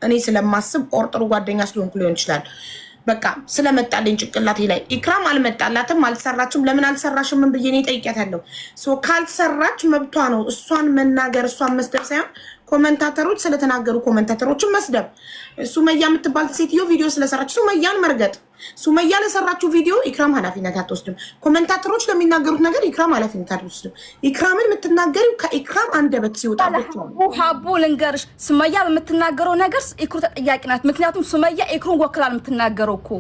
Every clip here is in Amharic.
እኔ ስለማስብ ኦር ጥሩ ጓደኛ ስለሆንኩ ሊሆን ይችላል። በቃ ስለመጣልኝ ጭንቅላቴ ላይ ኢክራም አልመጣላትም፣ አልሰራችም። ለምን አልሰራሽም? ምን ብዬ እኔ ጠይቄያታለሁ። ካልሰራች መብቷ ነው። እሷን መናገር እሷን መስደብ ሳይሆን ኮመንታተሮች ስለተናገሩ ኮመንታተሮችን መስደብ። ሱመያ የምትባል ሴትዮ ቪዲዮ ስለሰራች ሱመያን መርገጥ። ሱመያ ለሰራችው ቪዲዮ ኢክራም ኃላፊነት አትወስድም። ኮመንታተሮች ለሚናገሩት ነገር ኢክራም ኃላፊነት አትወስድም። ኢክራምን የምትናገሪው ከኢክራም አንደበት ሲወጣ ብቻ ነው። ሀቡ ልንገርሽ፣ ሱመያ በምትናገረው ነገር ኢክሩ ተጠያቂ ናት። ምክንያቱም ሱመያ ኢክሩን ወክላል የምትናገረው እኮ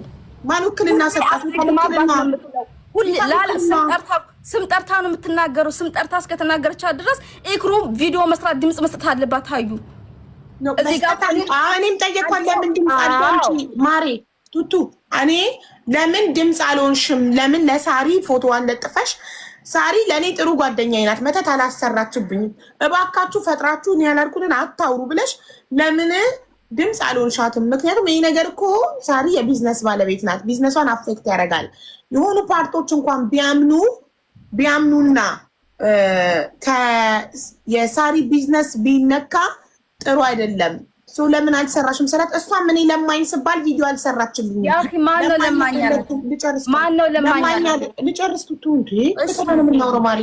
ማን ውክልና ሰጣት? ስም ጠርታ ነው የምትናገረው። ስም ጠርታ እስከተናገረቻት ድረስ ኢክሩ ቪዲዮ መስራት ድምጽ መስጠት አለባት። አዩ እዚህ ጋር እኔም ጠየኳት። ለምን ድምጽ አልሆንሽ ማሬ ቱቱ? እኔ ለምን ድምጽ አልሆንሽም? ለምን ለሳሪ ፎቶዋን ለጥፈሽ ሳሪ ለእኔ ጥሩ ጓደኛዬ ናት፣ መተት አላሰራችብኝም፣ እባካችሁ ፈጥራችሁ እኔ ያላልኩትን አታውሩ ብለሽ ለምን ድምጽ አልሆንሻትም? ምክንያቱም ይሄ ነገር እኮ ሳሪ የቢዝነስ ባለቤት ናት። ቢዝነሷን አፌክት ያደርጋል። የሆኑ ፓርቶች እንኳን ቢያምኑና የሳሪ ቢዝነስ ቢነካ ጥሩ አይደለም። ለምን አልሰራሽም ስላት እሷም እኔ ለማኝ ስባል ቪዲዮ አልሰራችልኝም። ማነው ለማኝ? ልጨርስ ቱቱ እንዴ ምናውረ ማሪ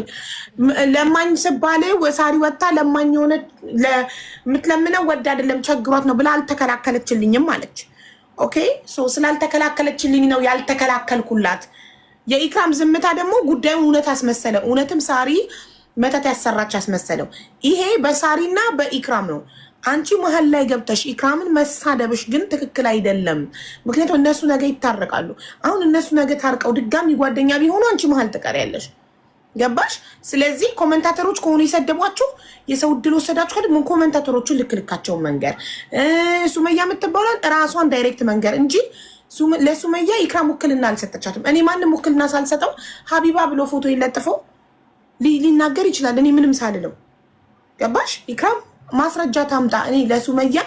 ለማኝ ስባል ሳሪ ወታ ለማኝ የሆነ የምትለምነው ወድ አይደለም ቸግሯት ነው ብላ አልተከላከለችልኝም አለች። ኦኬ ስላልተከላከለችልኝ ነው ያልተከላከልኩላት። የኢክራም ዝምታ ደግሞ ጉዳዩን እውነት አስመሰለ። እውነትም ሳሪ መተት ያሰራች አስመሰለው። ይሄ በሳሪና በኢክራም ነው። አንቺ መሀል ላይ ገብተሽ ኢክራምን መሳደብሽ ግን ትክክል አይደለም። ምክንያቱም እነሱ ነገ ይታረቃሉ። አሁን እነሱ ነገ ታርቀው ድጋሚ ጓደኛ ቢሆኑ አንቺ መሀል ትቀሪያለሽ። ገባሽ? ስለዚህ ኮመንታተሮች ከሆኑ የሰደቧችሁ የሰው ዕድል ወሰዳችሁ ደግሞ ኮመንታተሮቹን ልክልካቸውን መንገር፣ ሱመያ የምትባሏን ራሷን ዳይሬክት መንገር እንጂ ለሱመያ ኢክራም ውክልና አልሰጠቻትም። እኔ ማንም ውክልና ሳልሰጠው ሀቢባ ብሎ ፎቶ ይለጥፈው ሊናገር ይችላል። እኔ ምንም ሳልለው ገባሽ? ኢክራም ማስረጃ ታምጣ። እኔ ለሱመያ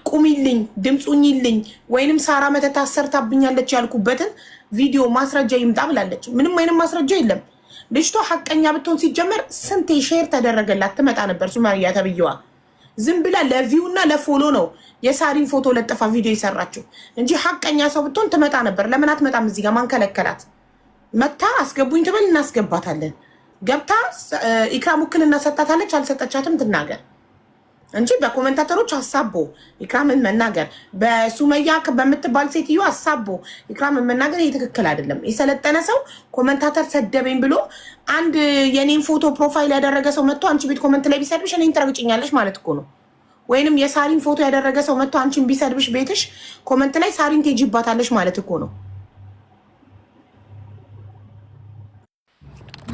ቁሚልኝ፣ ድምፁኝልኝ ወይንም ሳራ መተት አሰርታብኛለች ያልኩበትን ቪዲዮ ማስረጃ ይምጣ ብላለች። ምንም አይነት ማስረጃ የለም። ልጅቷ ሐቀኛ ብትሆን ሲጀመር ስንቴ ሼር ተደረገላት ትመጣ ነበር። ሱመያ ተብዬዋ ዝም ብላ ለቪው እና ለፎሎ ነው የሳሪን ፎቶ ለጥፋ ቪዲዮ የሰራችው እንጂ ሐቀኛ ሰው ብትሆን ትመጣ ነበር። ለምን አትመጣም? እዚህ ጋር ማን ከለከላት? መታ አስገቡኝ ትበል፣ እናስገባታለን። ገብታ ኢክራም ውክልና ሰጣታለች አልሰጠቻትም ትናገር እንጂ በኮመንታተሮች አሳቦ ኢክራምን መናገር፣ በሱመያ በምትባል ሴትዮ አሳቦ ኢክራምን መናገር ይሄ ትክክል አይደለም። የሰለጠነ ሰው ኮመንታተር ሰደበኝ ብሎ አንድ የኔን ፎቶ ፕሮፋይል ያደረገ ሰው መጥቶ አንቺ ቤት ኮመንት ላይ ቢሰድብሽ እኔን ትረግጭኛለሽ ማለት እኮ ነው። ወይንም የሳሪን ፎቶ ያደረገ ሰው መጥቶ አንቺን ቢሰድብሽ ቤትሽ ኮመንት ላይ ሳሪን ትሄጂባታለሽ ማለት እኮ ነው።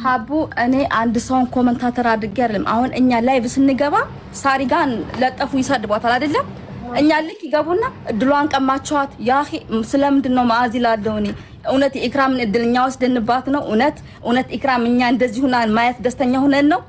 ሀቡ እኔ አንድ ሰውን ኮመንታተር አድርጌ አይደለም። አሁን እኛ ላይቭ ስንገባ ሳሪ ጋር ለጠፉ ይሰድቧታል አይደለም? እኛ ልክ ይገቡና እድሏን ቀማቸዋት። ያኺ ስለምንድን ነው ማዚ ላለው እኔ እውነት ኢክራምን እድልኛ ወስደንባት ነው? እውነት ኢክራም እኛ እንደዚህ ሁና ማየት ደስተኛ ሆነን ነው?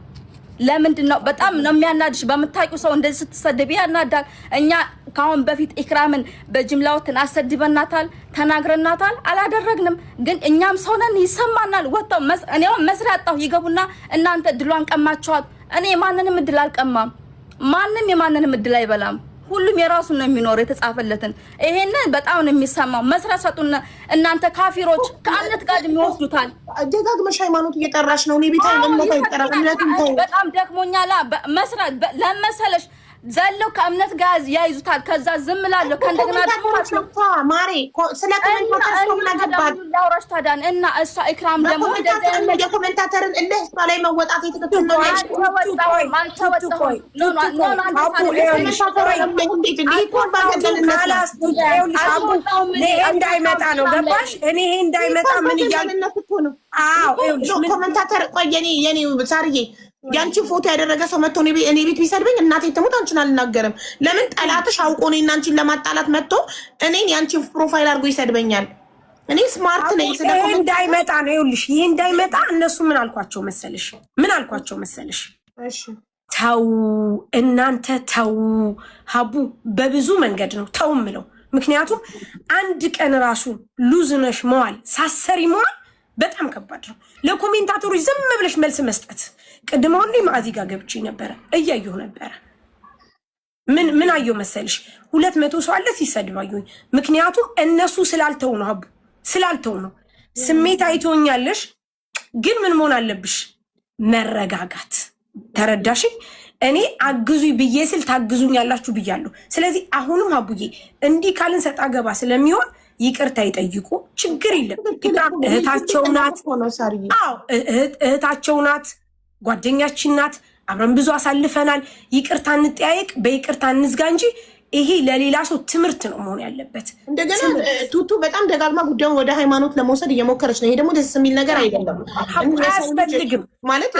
ለምንድን ነው? በጣም ነው የሚያናድሽ። በምታውቂው ሰው እንደዚህ ስትሰደብ ያናዳል። እኛ ካሁን በፊት ኢክራምን በጅምላውትን አሰድበናታል፣ ተናግረናታል፣ አላደረግንም። ግን እኛም ሰው ነን፣ ይሰማናል። ወጣው እኔው መስሪያ አጣሁ ይገቡና እናንተ እድሏን ቀማቸዋት። እኔ ማንንም እድል አልቀማም። ማንም የማንንም እድል አይበላም። ሁሉም የራሱን ነው የሚኖር የተጻፈለትን። ይሄንን በጣም ነው የሚሰማው። መስሪያ ሰጡና እናንተ ካፊሮች ከአምነት ጋር የሚወስዱታል። ደጋግመሽ ሃይማኖት እየጠራሽ ነው። እኔ ቤታ እምነት አይጠራም። በጣም ደክሞኛል። መስራት ለመሰለሽ ዘለው ከእምነት ጋር ያይዙታል። ከዛ ዝም እላለሁ። ከእንደገና ደግሞ ማሬ ስለ ኮሜንታተር ነው ነገባል ያውራሽ ታዳን እና እሷ ኢክራም ደግሞ እንደዚህ የኮሜንታተርን እንደ እሷ ላይ መወጣት የተከተለ ነው። እንዳይመጣ ነው ገባሽ? እኔ ይሄ እንዳይመጣ ምን እያልነት እኮ ነው። ኮሜንታተር ቆይ የኔ ሳርዬ ያንቺ ፎቶ ያደረገ ሰው መጥቶ እኔ ቤት ቢሰድበኝ እናቴ ትሙት አንቺን አልናገርም። ለምን ጠላትሽ አውቆ እኔና አንቺን ለማጣላት መጥቶ እኔን ያንቺ ፕሮፋይል አድርጎ ይሰድበኛል? እኔ ስማርት ነኝ። ይሄ እንዳይመጣ ነው። ይኸውልሽ ይሄ እንዳይመጣ እነሱ ምን አልኳቸው መሰልሽ? እሺ ተው እናንተ ተው። ሀቡ በብዙ መንገድ ነው ተው ምለው። ምክንያቱም አንድ ቀን ራሱ ሉዝ ነሽ መዋል ሳሰሪ መዋል በጣም ከባድ ነው። ለኮሜንታተሮች ዝም ብለሽ መልስ መስጠት። ቅድም አሁን ማዚ ጋር ገብቼ ነበረ እያየሁ ነበረ ምን አየሁ መሰልሽ 200 ሰው አለ ሲሰድባዩኝ። ምክንያቱም እነሱ ስላልተው ነው ሀቡ ስላልተው ነው። ስሜት አይቶኛለሽ፣ ግን ምን መሆን አለብሽ? መረጋጋት። ተረዳሽኝ? እኔ አግዙኝ ብዬ ስል ታግዙኝ ያላችሁ ብያለሁ። ስለዚህ አሁንም ሀቡዬ እንዲህ ካልን ሰጣ ገባ ስለሚሆን ይቅርታ ይጠይቁ፣ ችግር የለም። እህታቸው ናት፣ እህታቸው ናት፣ ጓደኛችን ናት። አብረን ብዙ አሳልፈናል። ይቅርታ እንጠያየቅ፣ በይቅርታ እንዝጋ እንጂ ይሄ ለሌላ ሰው ትምህርት ነው መሆን ያለበት። እንደገና ቱቱ በጣም ደጋግማ ጉዳዩን ወደ ሃይማኖት ለመውሰድ እየሞከረች ነው። ይሄ ደግሞ ደስ የሚል ነገር አይደለም። አያስፈልግም ማለት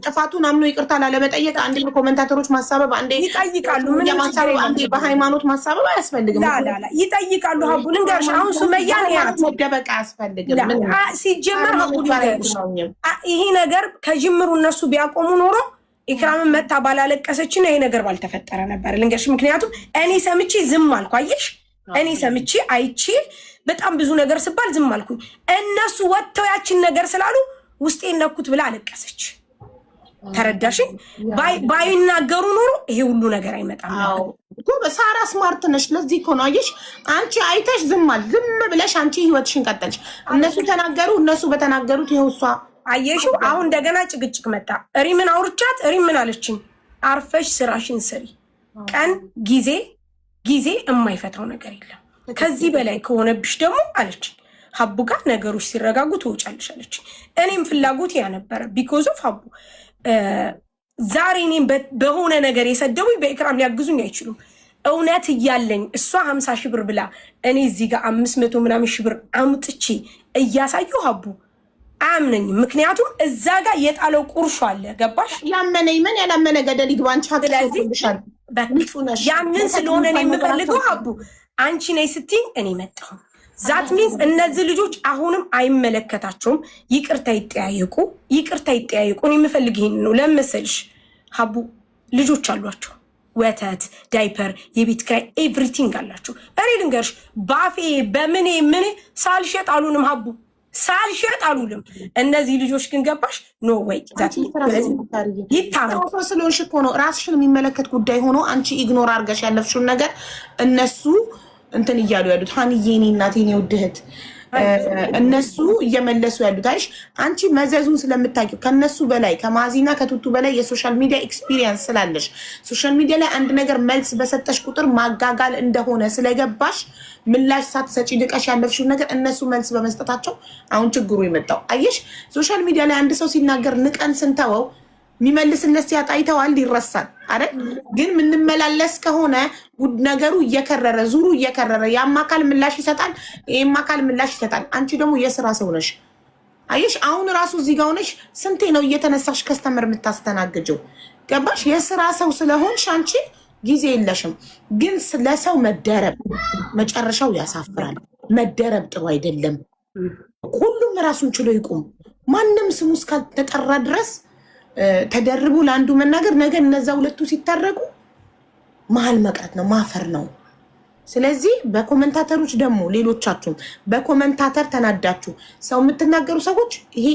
ጥፋቱን አምኖ ይቅርታ ላለመጠየቅ አንዴ ኮመንታተሮች ማሳበብ፣ አንዴ ይጠይቃሉ፣ ማሳበብ፣ አንዴ በሃይማኖት ማሳበብ አያስፈልግም። ይጠይቃሉ። ሀቡ ልንገርሽ፣ አሁን ሱመያን ያት መደበቅ አያስፈልግም። ሲጀመር ሀቡ ልንገርሽ፣ ይሄ ነገር ከጅምሩ እነሱ ቢያቆሙ ኖሮ ኢክራምን መታ ባላለቀሰችና ይሄ ነገር ባልተፈጠረ ነበር። ልንገርሽ፣ ምክንያቱም እኔ ሰምቼ ዝም አልኩ። አየሽ፣ እኔ ሰምቼ አይቼ በጣም ብዙ ነገር ስባል ዝም አልኩኝ። እነሱ ወጥተው ያችን ነገር ስላሉ ውስጤን ነኩት ብላ አለቀሰች። ተረዳሽኝ? ባይናገሩ ኖሮ ይሄ ሁሉ ነገር አይመጣም። ሳራ ስማርት ነሽ። ለዚህ እኮ ነው አየሽ፣ አንቺ አይተሽ ዝም ብለሽ አንቺ ህይወትሽን ቀጠልሽ። እነሱ ተናገሩ፣ እነሱ በተናገሩት ይኸው እሷ አየሽው። አሁን እንደገና ጭቅጭቅ መጣ። ሪምን አውርቻት፣ ሪም ምን አለችኝ? አርፈሽ ስራሽን ስሪ፣ ቀን ጊዜ የማይፈታው ነገር የለም። ከዚህ በላይ ከሆነብሽ ደግሞ አለችኝ ሀቡ ጋር ነገሮች ሲረጋጉ ትወጫለሽ አለችኝ። እኔም ፍላጎት ያ ነበረ። ቢኮዝ ኦፍ ሀቡ ዛሬ እኔም በሆነ ነገር የሰደቡኝ በኢክራም ሊያግዙኝ አይችሉም። እውነት እያለኝ እሷ 50 ሺህ ብር ብላ እኔ እዚህ ጋር 500 ምናምን ሺህ ብር አምጥቼ እያሳየሁ ሀቡ አያምነኝም። ምክንያቱም እዛ ጋር የጣለው ቁርሾ አለ። ገባሽ? ያመነ ይመን ያላመነ ገደል ይግባንቻ። ያንን ስለሆነ ነው የምፈልገው። ሀቡ አንቺ ነይ ስትይኝ እኔ መጣሁ። ዛት ሚንስ እነዚህ ልጆች አሁንም አይመለከታቸውም። ይቅርታ ይጠያየቁ። እኔ የምፈልግ ይሄን ነው። ለምን መሰልሽ ሀቡ ልጆች አሏቸው፣ ወተት፣ ዳይፐር፣ የቤት ኪራይ ኤቭሪቲንግ አላቸው። እኔ ልንገርሽ ባፌ በምኔ ሳልሸጥ አሉንም ሀቡ ሳልሸጥ አሉልም። እነዚህ ልጆች ግን ገባሽ ኖ ወይ ይታረቁ ስለሆንሽ እኮ ነው። ራስሽን የሚመለከት ጉዳይ ሆኖ አንቺ ኢግኖር አድርገሽ ያለፍሽውን ነገር እነሱ እንትን እያሉ ያሉት ሀኒዬ፣ እኔ እናቴ፣ እኔ ውድ እህት እነሱ እየመለሱ ያሉት አይሽ አንቺ መዘዙን ስለምታውቂው ከነሱ በላይ ከማዚና ከቱቱ በላይ የሶሻል ሚዲያ ኤክስፒሪየንስ ስላለሽ ሶሻል ሚዲያ ላይ አንድ ነገር መልስ በሰጠሽ ቁጥር ማጋጋል እንደሆነ ስለገባሽ ምላሽ ሳትሰጪ ልቀሽ ያለፍሽው ነገር እነሱ መልስ በመስጠታቸው አሁን ችግሩ የመጣው አየሽ። ሶሻል ሚዲያ ላይ አንድ ሰው ሲናገር ንቀን ስንተወው የሚመልስለት ሲያጣ ይተዋል፣ ይረሳል አይደል? ግን ምንመላለስ ከሆነ ነገሩ እየከረረ ዙሩ እየከረረ ያም አካል ምላሽ ይሰጣል፣ ይሄም አካል ምላሽ ይሰጣል። አንቺ ደግሞ የስራ ሰው ነሽ አየሽ። አሁን ራሱ እዚህ ጋር ሆነሽ ስንቴ ነው እየተነሳሽ ከስተመር የምታስተናግጀው? ገባሽ? የስራ ሰው ስለሆንሽ አንቺ ጊዜ የለሽም። ግን ለሰው መደረብ መጨረሻው ያሳፍራል። መደረብ ጥሩ አይደለም። ሁሉም ራሱን ችሎ ይቁም። ማንም ስሙ እስካልተጠራ ድረስ ተደርቡ ለአንዱ መናገር ነገር እነዛ ሁለቱ ሲታረቁ መሀል መቅረት ነው፣ ማፈር ነው። ስለዚህ በኮመንታተሮች ደግሞ ሌሎቻችሁም በኮመንታተር ተናዳችሁ ሰው የምትናገሩ ሰዎች ይሄ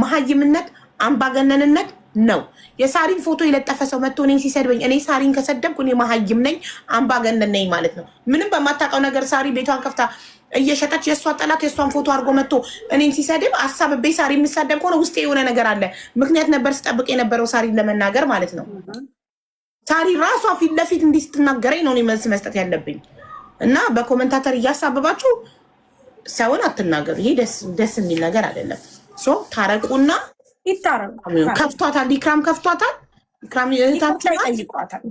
መሀይምነት፣ አምባገነንነት ነው። የሳሪን ፎቶ የለጠፈ ሰው መጥቶ እኔን ሲሰድበኝ እኔ ሳሪን ከሰደብኩ እኔ መሀይም ነኝ አምባገነን ነኝ ማለት ነው። ምንም በማታውቀው ነገር ሳሪ ቤቷን ከፍታ እየሸጠች የእሷ ጠላት የእሷን ፎቶ አድርጎ መጥቶ እኔን ሲሰድብ አሳብቤ ሳሪ የምሳደብ ከሆነ ውስጤ የሆነ ነገር አለ። ምክንያት ነበር ስጠብቅ የነበረው ሳሪን ለመናገር ማለት ነው። ሳሪ ራሷ ፊት ለፊት እንዲህ ስትናገረኝ ነው እኔ መልስ መስጠት ያለብኝ። እና በኮመንታተር እያሳበባችሁ ሰውን አትናገሩ። ይሄ ደስ የሚል ነገር አይደለም። ሶ ታረቁና ይታረቁ። ከፍቷታል፣ ኢክራም ከፍቷታል። ኢክራም እህታችሁ ይጠይቋታል።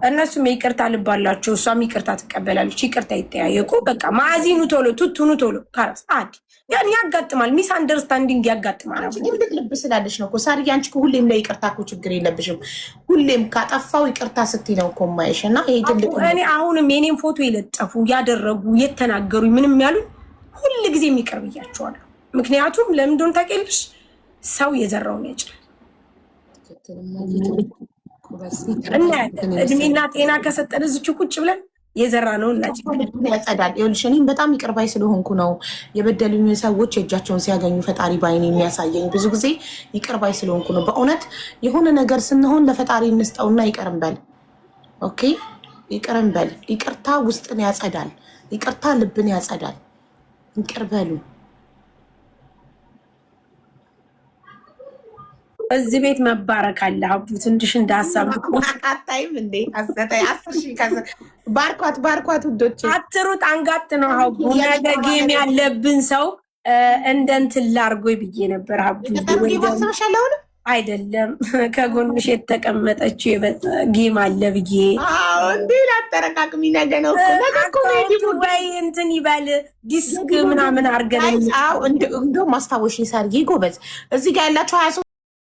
እነሱም ይቅርታ ልባላቸው፣ እሷም ይቅርታ ትቀበላለች። ይቅርታ ይጠያየቁ። በቃ ማዚኑ ቶሎ ቱቱኑ ቶሎ ካራስ አዲ ያን ያጋጥማል። ሚስ አንደርስታንዲንግ ያጋጥማል። ትልቅ ልብ ስላለሽ ነው እኮ ሳሪ። አንቺ እኮ ሁሌም ላይ ይቅርታ እኮ ችግር የለብሽም። ሁሌም ካጠፋው ይቅርታ ስትይ ነው እኮ የማይሽ። እና ይሄ ትልቅ እኔ አሁንም የኔም ፎቶ የለጠፉ ያደረጉ የተናገሩኝ ምንም ያሉኝ ሁል ጊዜ የሚቀር ብያቸዋለሁ። ምክንያቱም ለምን እንደሆነ ታውቂያለሽ? ሰው የዘራውን ያጭዳል። እና እድሜና ጤና ከሰጠን እዚች ቁጭ ብለን የዘራ ነው ያጸዳል። ይኸውልሽ እኔም በጣም ይቅር ባይ ስለሆንኩ ነው የበደሉኝ ሰዎች የእጃቸውን ሲያገኙ ፈጣሪ ባይን የሚያሳየኝ። ብዙ ጊዜ ይቅር ባይ ስለሆንኩ ነው። በእውነት የሆነ ነገር ስንሆን ለፈጣሪ እንስጠውና ይቅር እንበል። ኦኬ ይቅርን በል። ይቅርታ ውስጥን ያጸዳል። ይቅርታ ልብን ያጸዳል። ይቅር በሉ። እዚህ ቤት መባረክ አለ። ሀቡ ትንሽ እንዳሳብ አታይም እንዴ? ባርኳት ውዶች። አትሩጥ አንጋጥ ነው ሀቡ። ነገ ጌም ያለብን ሰው እንደ እንትን ላርጎኝ ብዬ ነበር ሀቡ። ማስበሻለሁን አይደለም ከጎንሽ የተቀመጠችው ጌም አለ ብዬ እንዴ ላጠረቃቅሚ። ነገ ነው ወይ እንትን ይበል ዲስክ ምናምን አርገን እንደውም ማስታወሽ ሳርጌ ጎበዝ እዚህ ጋር ያላቸው